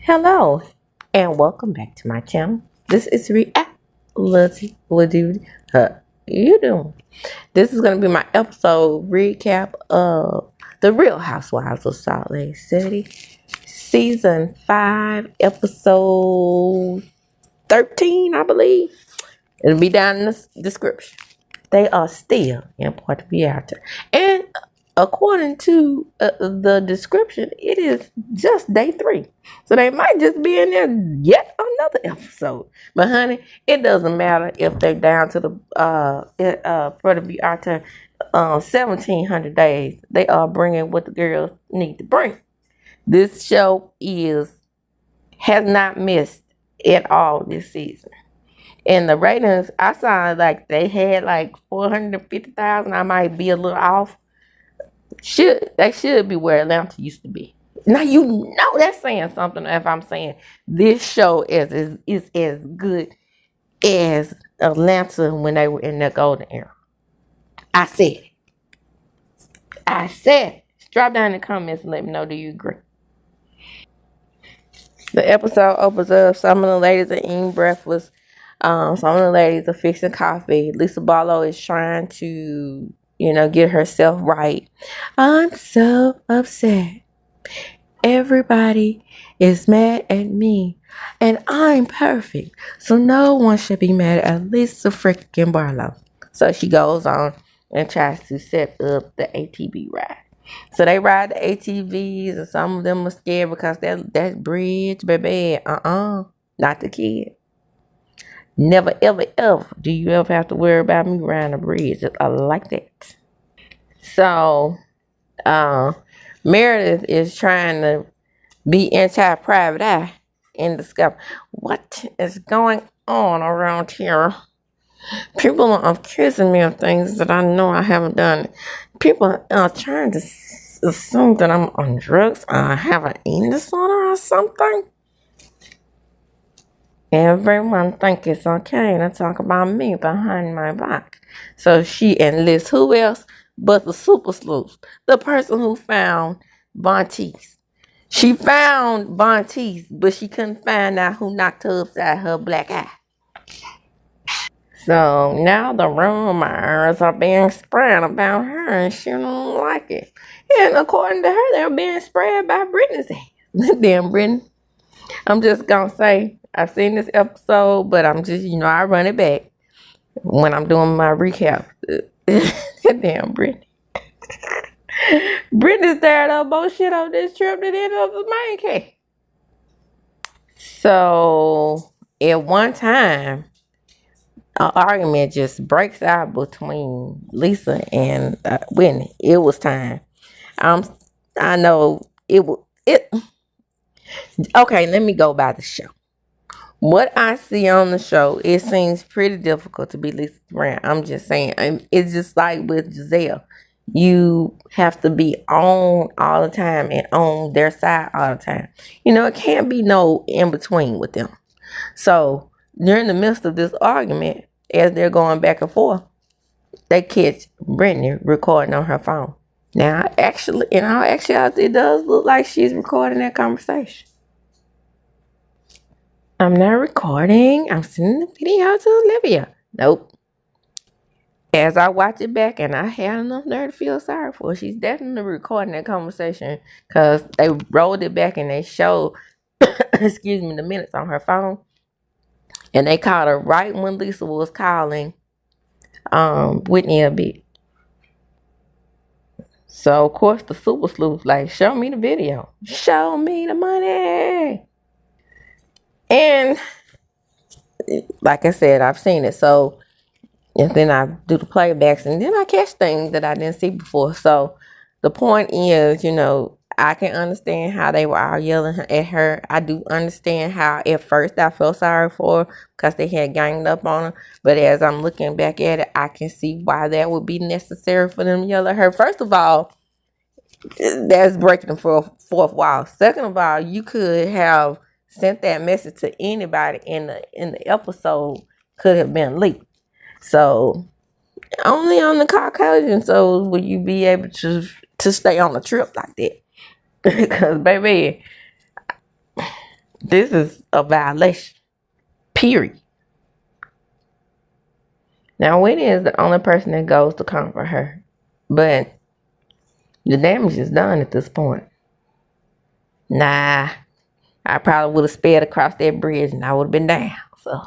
Hello and welcome back to my channel. This is Reality. What do you doing? This is going to be my episode recap of The Real Housewives of Salt Lake City, Season 5, Episode 13, I believe. It'll be down in the description. They are still in Puerto Vallarta. And according to the description, it is just day 3. So they might just be in there yet another episode. But honey, it doesn't matter if they're down to the Puerto Vallarta 1,700 days. They are bringing what the girls need to bring. This show has not missed at all this season. And the ratings, I saw like they had like 450,000. I might be a little off. They should be where Atlanta used to be. Now you know that's saying something if I'm saying this show is as good as Atlanta when they were in their golden era. I said it. I said it. Drop down in the comments and let me know, do you agree? The episode opens up. Some of the ladies are eating breakfast. Some of the ladies are fixing coffee. Lisa Barlow is trying to, get herself right. I'm so upset. Everybody is mad at me. And I'm perfect. So no one should be mad at Lisa freaking Barlow. So she goes on and tries to set up the ATV ride. So they ride the ATVs, and some of them are scared because that bridge, baby, not the kid. Never, ever, ever do you ever have to worry about me riding a bridge like that. So, Meredith is trying to be anti-private eye and discover what is going on around here. People are accusing me of things that I know I haven't done. People are trying to assume that I'm on drugs. I have an eating disorder or something. Everyone think it's okay to talk about me behind my back. So she enlists who else but the super sleuth, the person who found Bonte's. She found Bonte's, but she couldn't find out who knocked her upside her black eye. So now the rumors are being spread about her and she don't like it. And according to her, they're being spread by BRITNI's ass. Damn BRITNI. I'm just gonna say I've seen this episode, but I'm just, I run it back when I'm doing my recap. Damn BRITNI. BRITNI stirred up bullshit on this trip that ended up the main case. So at one time, an argument just breaks out between Lisa and Whitney. It was time. I know it was it. Okay, let me go by the show. What I see on the show, it seems pretty difficult to be Lisa Brand. I'm just saying. It's just like with Giselle. You have to be on all the time and on their side all the time. It can't be no in between with them. So during the midst of this argument, as they're going back and forth, they catch BRITNI recording on her phone. Now, actually, in all actuality, it does look like she's recording that conversation. I'm not recording. I'm sending the video to Olivia. Nope. As I watch it back, and I had enough nerve to feel sorry for her, she's definitely recording that conversation because they rolled it back and they showed, excuse me, the minutes on her phone. And they called her right when Lisa was calling Whitney a bit. So, of course, the super sleuth like, show me the video. Show me the money. And like I said, I've seen it. So, and then I do the playbacks and then I catch things that I didn't see before. So, the point is, I can understand how they were all yelling at her. I do understand how at first I felt sorry for her because they had ganged up on her. But as I'm looking back at it, I can see why that would be necessary for them to yell at her. First of all, that's breaking the fourth wall. Second of all, you could have sent that message to anybody in the episode could have been leaked. So only on the Caucasian shows will you be able to stay on a trip like that. Because baby, This is a violation. Period. Now, Whitney is the only person that goes to comfort her. But the damage is done at this point. Nah, I probably would have sped across that bridge and I would have been down. So,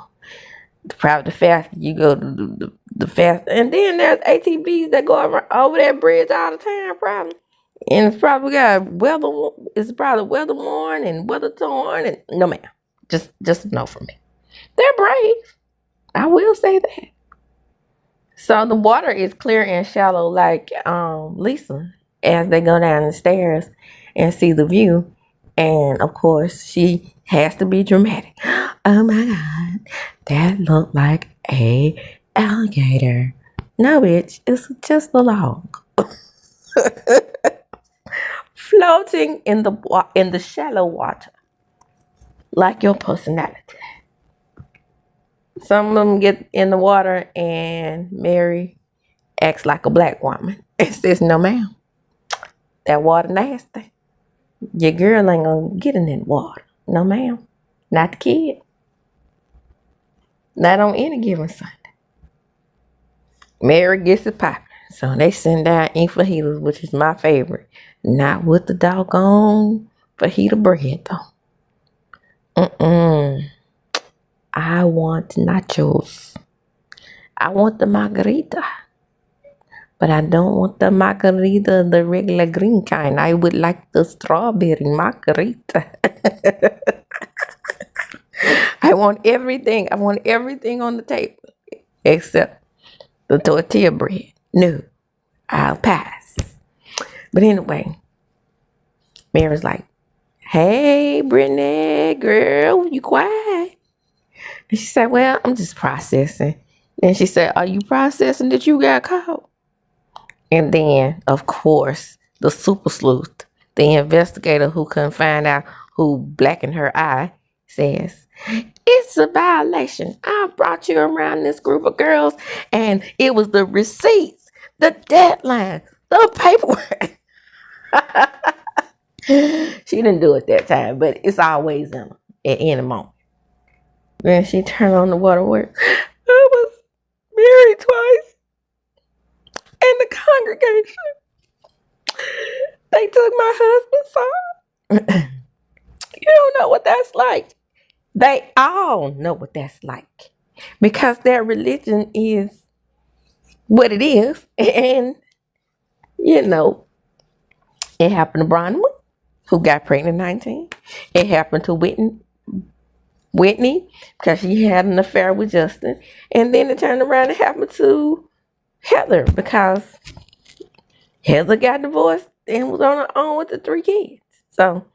probably the faster you go, the faster. And then there's ATVs that go over that bridge all the time, probably. And it's probably got weather. It's probably weather worn and weather torn. And no, ma'am, just no for me. They're brave. I will say that. So the water is clear and shallow, like Lisa, as they go down the stairs and see the view. And of course, she has to be dramatic. Oh my God, that looked like a alligator. No, bitch, it's just a log floating in the shallow water, like your personality. Some of them get in the water and Mary acts like a black woman and says, no ma'am, that water nasty. Your girl ain't gonna get in that water. No ma'am, not the kid. Not on any given Sunday. Mary gets it popping. So they send down ink fajitas, which is my favorite. Not with the doggone fajita bread though. I want nachos. I want the margarita. But I don't want the margarita, the regular green kind. I would like the strawberry margarita. I want everything. I want everything on the table. Except the tortilla bread. No, I'll pass. But anyway, Mary's like, hey, Brittany, girl, you quiet? And she said, well, I'm just processing. And she said, are you processing that you got caught? And then, of course, the super sleuth, the investigator who couldn't find out who blackened her eye, says, it's a violation. I brought you around this group of girls, and it was the receipts, the deadline, the paperwork. She didn't do it that time, but it's always in her at any moment. Then she turned on the waterworks. I was married twice. And the congregation, they took my husband's side. You don't know what that's like. They all know what that's like. Because their religion is what it is. And, you know, it happened to Bronwyn, who got pregnant at 19. It happened to Whitney, because she had an affair with Justin. And then it turned around and happened to Heather, because Heather got divorced and was on her own with the 3 kids. So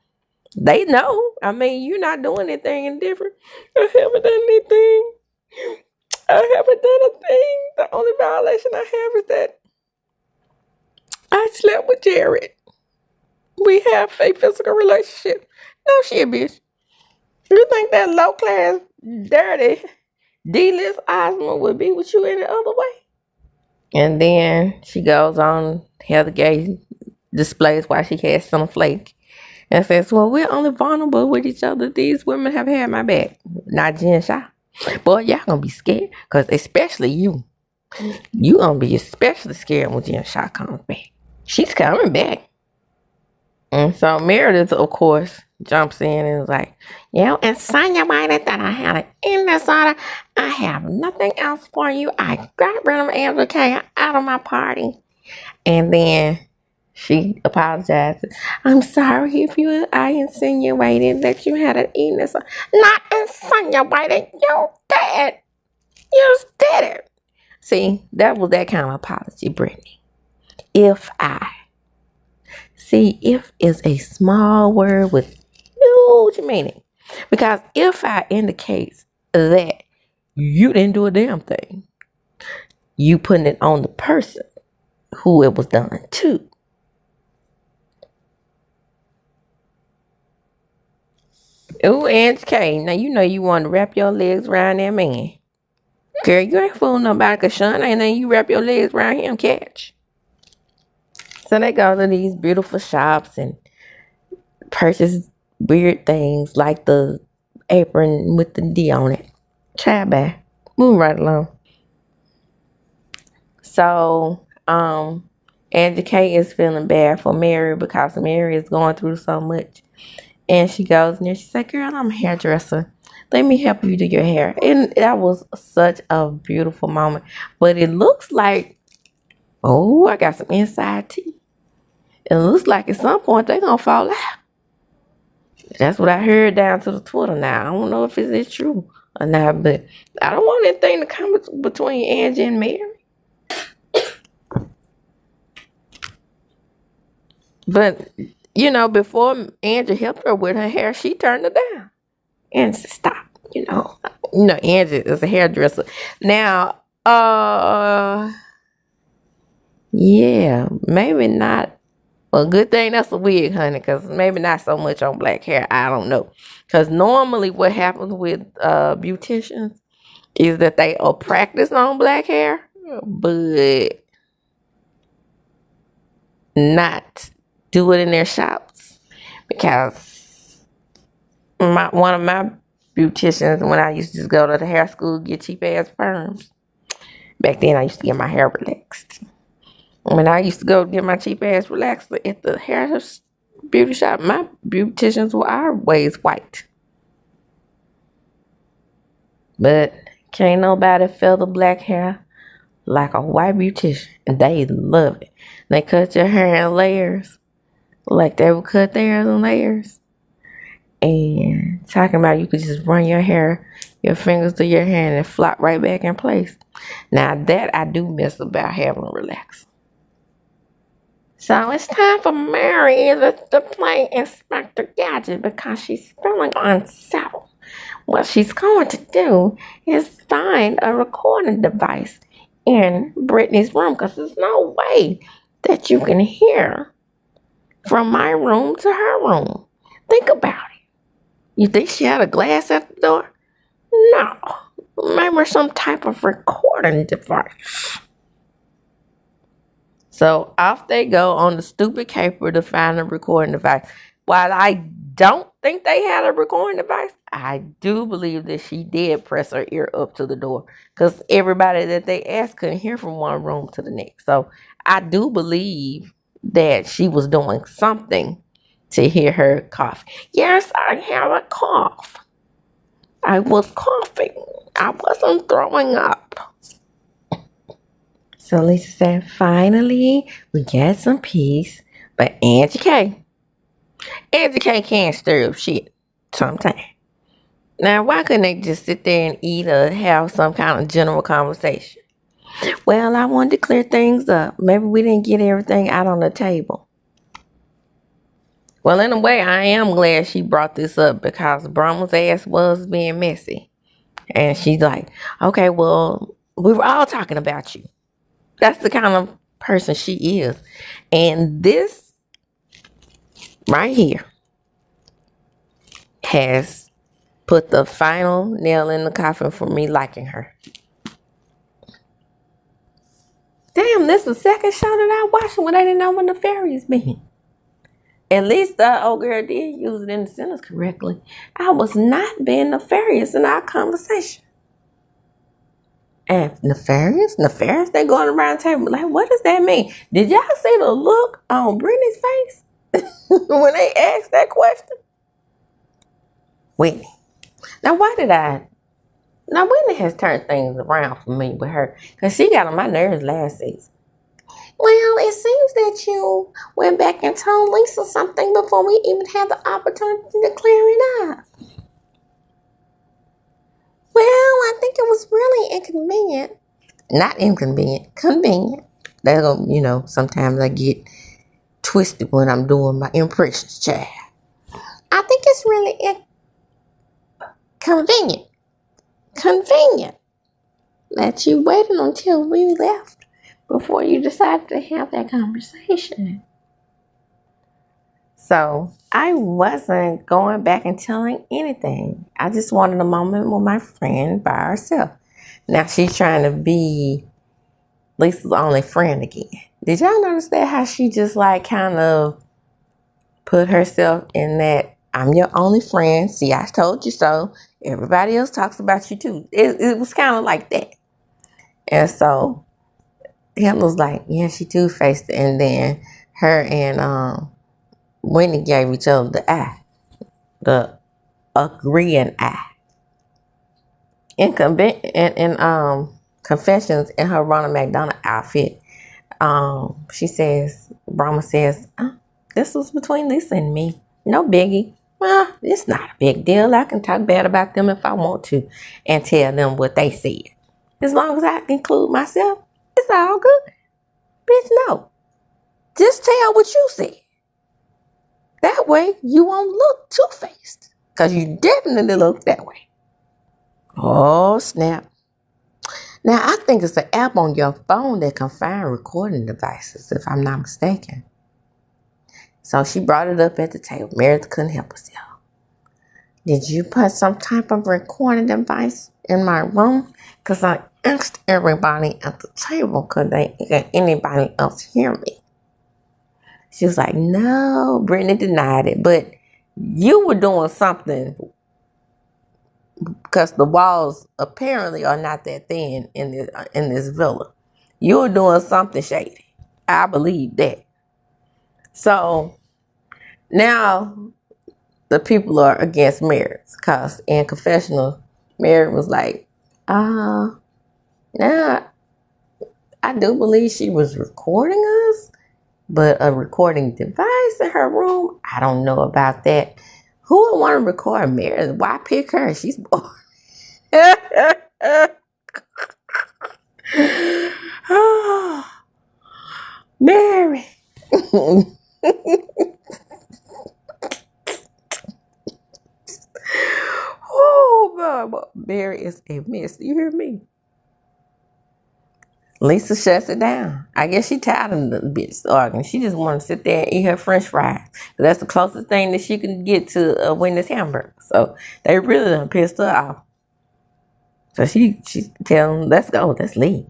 they know. I mean, you're not doing anything indifferent. I haven't done anything. I haven't done a thing. The only violation I have is that I slept with Jared. We have a physical relationship. No shit, bitch. You think that low class, dirty, D-list Osmond would be with you any other way? And then she goes on, Heather Gay displays why she has some flake and says, well, we're only vulnerable with each other. These women have had my back. Not Jen Shaw. Boy, y'all gonna be scared. Because especially you. You gonna be especially scared when Jen Shaw comes back. She's coming back. And so Meredith, of course, jumps in and is like, yeah, and Sonya White that I had an eating disorder. I have nothing else for you. I got rid of Angela K out of my party. And then she apologizes. I'm sorry if I insinuated that you had an eating disorder. Not insinuated. You did. You did it. See, that was that kind of apology, Brittany. If is a small word with huge meaning. Because if I indicates that you didn't do a damn thing, you putting it on the person who it was done to. Ooh, Aunt K, now you know you want to wrap your legs around that man. Girl, you ain't fooling nobody, because Sean ain't letting you wrap your legs around him, catch. So they go to these beautiful shops and purchase weird things like the apron with the D on it. Child, bye. Moving right along. So, Angie K is feeling bad for Mary because Mary is going through so much. And she goes in there, she's like, girl, I'm a hairdresser. Let me help you do your hair. And that was such a beautiful moment. But it looks like, oh, I got some inside tea. It looks like at some point they're going to fall out. That's what I heard down to the Twitter now. I don't know if it's true or not, but I don't want anything to come between Angie and Mary. But, you know, before Angie helped her with her hair, she turned it down. And said, stop, you know, Angie is a hairdresser. Now, yeah, maybe not. Well, good thing that's a wig, honey, because maybe not so much on black hair. I don't know. Because normally what happens with beauticians is that they will practice on black hair, but not do it in their shops. Because one of my beauticians, when I used to just go to the hair school, get cheap ass perms. Back then, I used to get my hair relaxed. When I used to go get my cheap ass relaxer at the hair beauty shop, my beauticians were always white. But can't nobody feather black hair like a white beautician. And they love it. They cut your hair in layers, like they would cut theirs in layers. And talking about you could just run your fingers through your hair and it flop right back in place. Now that I do miss about having a relaxer. So it's time for Mary to play Inspector Gadget because she's feeling unsettled. What she's going to do is find a recording device in BRITNI's room because there's no way that you can hear from my room to her room. Think about it. You think she had a glass at the door? No. Maybe some type of recording device. So off they go on the stupid caper to find a recording device. While I don't think they had a recording device, I do believe that she did press her ear up to the door because everybody that they asked couldn't hear from one room to the next. So I do believe that she was doing something to hear her cough. Yes, I have a cough. I was coughing. I wasn't throwing up. So Lisa said, finally, we get some peace. But Angie K can't stir up shit sometimes. Now, why couldn't they just sit there and eat or have some kind of general conversation? Well, I wanted to clear things up. Maybe we didn't get everything out on the table. Well, in a way, I am glad she brought this up because Brahma's ass was being messy. And she's like, okay, well, we were all talking about you. That's the kind of person she is. And this right here has put the final nail in the coffin for me liking her. Damn, this is the second show that I watched when they didn't know when the fairies been. At least the old girl did use it in the sentence correctly. I was not being nefarious in our conversation. And nefarious, they going around the table like, what does that mean? Did y'all see the look on Brittany's face when they asked that question? Whitney. Now, Whitney has turned things around for me with her because she got on my nerves last season. Well, it seems that you went back and told Lisa something before we even had the opportunity to clear it up. Well, I think it was really inconvenient. Not inconvenient, convenient. That's, sometimes I get twisted when I'm doing my impressions, child. I think it's really convenient that you waited until we left before you decided to have that conversation. So I wasn't going back and telling anything. I just wanted a moment with my friend by herself. Now she's trying to be Lisa's only friend again. Did y'all notice that? How she just kind of put herself in that I'm your only friend. See, I told you so. Everybody else talks about you too. It was kind of like that. And so him was like, yeah, she two-faced. And then her and Whitney gave each other the eye, the agreeing eye. In confessions in her Ronald McDonald outfit, she says, Brahma says, this was between Lisa and me. No biggie. Well, it's not a big deal. I can talk bad about them if I want to and tell them what they said. As long as I include myself, it's all good. Bitch, no. Just tell what you said. That way you won't look two-faced. Because you definitely look that way. Oh, snap. Now, I think it's an app on your phone that can find recording devices, if I'm not mistaken. So she brought it up at the table. Meredith couldn't help herself. Did you put some type of recording device in my room? Because I asked everybody at the table, could anybody else hear me? She was like, no. Brittany denied it. But you were doing something, because the walls apparently are not that thin in this villa. You were doing something shady. I believe that. So now the people are against Meredith, because in confessional, Meredith was like, now I do believe she was recording us, but a recording device in her room, I don't know about that. Who would want to record Meredith? Why pick her? She's bored. Mary. Oh, Mary is a mess. You hear me? Lisa shuts it down. I guess she tired of the bitch arguing. She just want to sit there and eat her french fries. That's the closest thing that she can get to Wendy's hamburger. So they really done pissed her off. So she tell them, let's go, let's leave.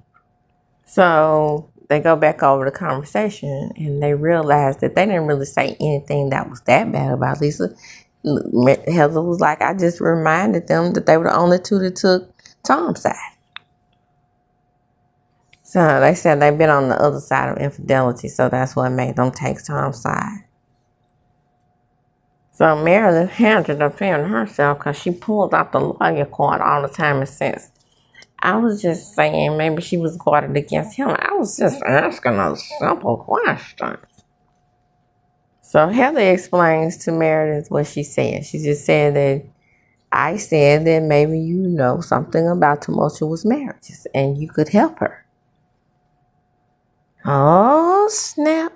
So they go back over the conversation and they realize that they didn't really say anything that was that bad about Lisa. Heather was like, I just reminded them that they were the only two that took Tom's side. So they said they've been on the other side of infidelity, so that's what made them take Tom's side. So Meredith had to defend herself because she pulled out the lawyer card all the time and says, I was just saying maybe she was guarded against him. I was just asking a simple question. So Heather explains to Meredith what she said. She just said that I said that maybe you know something about tumultuous marriages and you could help her. Oh, snap.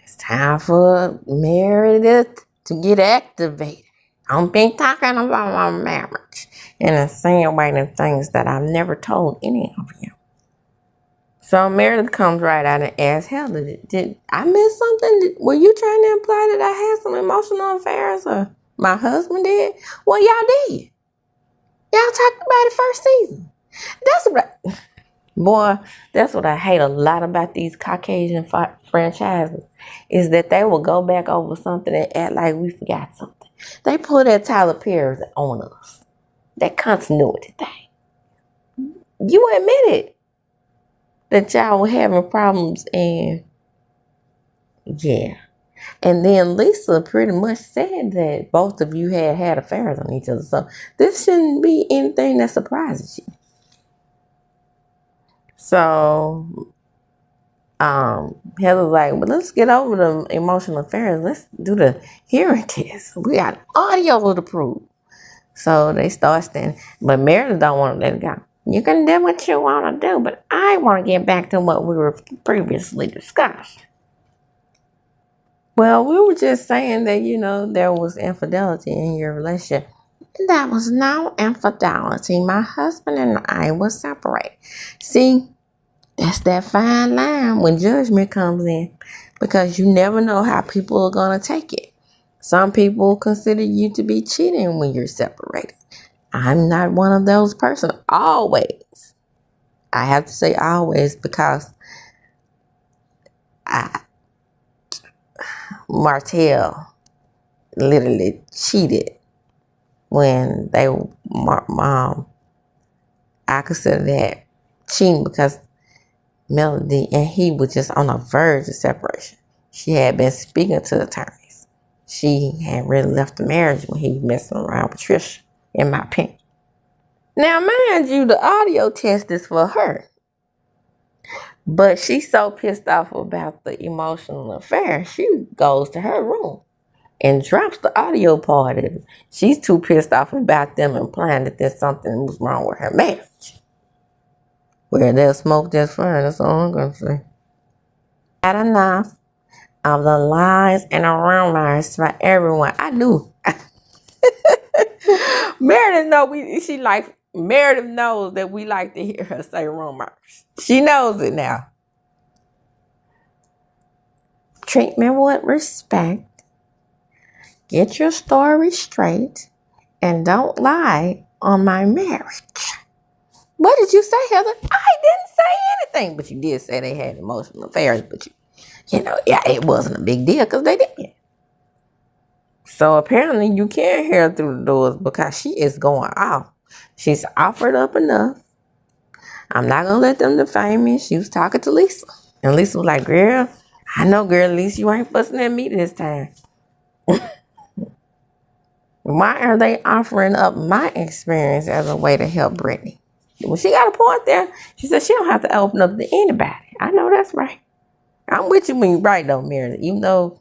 It's time for Meredith to get activated. I've been talking about my marriage and insinuating things that I've never told any of you. So Meredith comes right out and asks Heather, did I miss something? Were you trying to imply that I had some emotional affairs or my husband did? Well, y'all did. Y'all talked about it first season. That's what I hate a lot about these Caucasian franchises, is that they will go back over something and act like we forgot something. They pull that Tyler Perry on us. That continuity thing. You admitted that y'all were having problems, and yeah. And then Lisa pretty much said that both of you had affairs on each other. So this shouldn't be anything that surprises you. So Heather's like, well, let's get over the emotional affairs. Let's do the hearing test. We got audio to prove. So they start standing. But Meredith don't want to let it go. You can do what you want to do, but I want to get back to what we were previously discussed. Well, we were just saying that, there was infidelity in your relationship. That was no infidelity. My husband and I were separated. See, that's that fine line when judgment comes in, because you never know how people are going to take it. Some people consider you to be cheating when you're separated. I'm not one of those persons. Always. I have to say always, because Martell literally cheated when they mom. I consider that cheating because Melody and he was just on the verge of separation. She had been speaking to attorneys. She had really left the marriage when he was messing around with Trisha, in my opinion. Now, mind you, the audio test is for her. But she's so pissed off about the emotional affair, she goes to her room and drops the audio part of it. She's too pissed off about them implying that there's something was wrong with her marriage. Where there's smoke, there's fire. That's all I'm going to say. Had enough of the lies and the rumors for everyone. I do. Meredith knows that we like to hear her say rumors. She knows it now. Treat me with respect. Get your story straight. And don't lie on my marriage. What did you say, Heather? I didn't say anything. But you did say they had emotional affairs. But it wasn't a big deal because they did. So apparently you can't hear her through the doors because she is going off. She's offered up enough. I'm not going to let them defame me. She was talking to Lisa. And Lisa was like, girl, I know, girl, Lisa, you ain't fussing at me this time. Why are they offering up my experience as a way to help Brittany? Well, she got a point there. She said she don't have to open up to anybody. I know that's right. I'm with you when you're right, though, Meredith. Even though,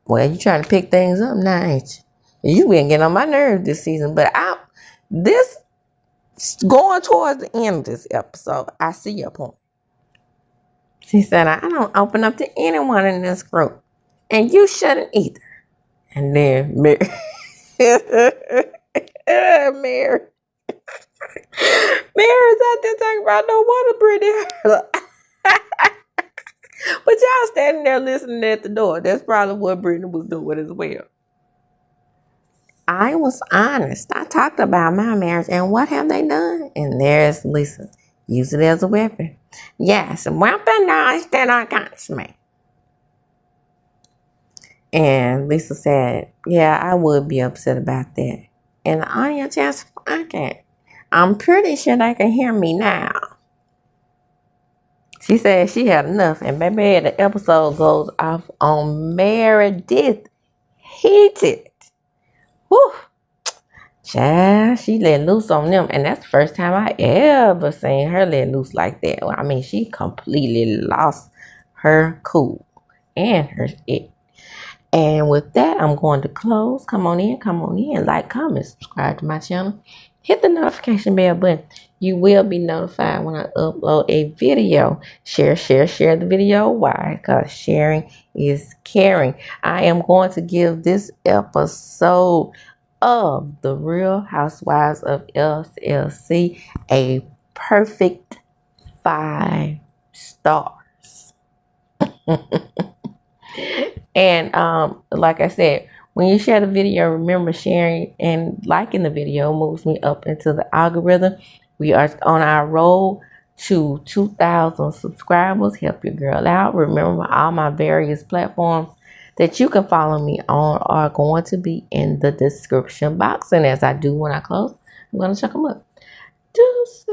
well, you trying to pick things up now, ain't you? You been getting on my nerves this season. But this going towards the end of this episode, I see your point. She said, I don't open up to anyone in this group. And you shouldn't either. And then Mary. Mary's out there talking about no water, Brittany. But y'all standing there listening at the door. That's probably what Brittany was doing as well. I was honest. I talked about my marriage and what have they done? And there's Lisa. Use it as a weapon. Yes, weapon that against me. And Lisa said, yeah, I would be upset about that. And the audience just fucking. I'm pretty sure they can hear me now. She said she had enough. And baby, the episode goes off on Meredith. Heated. Whew. Child, she let loose on them. And that's the first time I ever seen her let loose like that. I mean, she completely lost her cool and her it. And with that, I'm going to close. Come on in, like, comment, subscribe to my channel. Hit the notification bell button. You will be notified when I upload a video. Share the video. Why? Because sharing is caring. I am going to give this episode of The Real Housewives of LLC a perfect 5 stars. And like I said, when you share the video, remember sharing and liking the video moves me up into the algorithm. We are on our road to 2,000 subscribers. Help your girl out. Remember, all my various platforms that you can follow me on are going to be in the description box. And as I do when I close, I'm going to check them up. Deuces.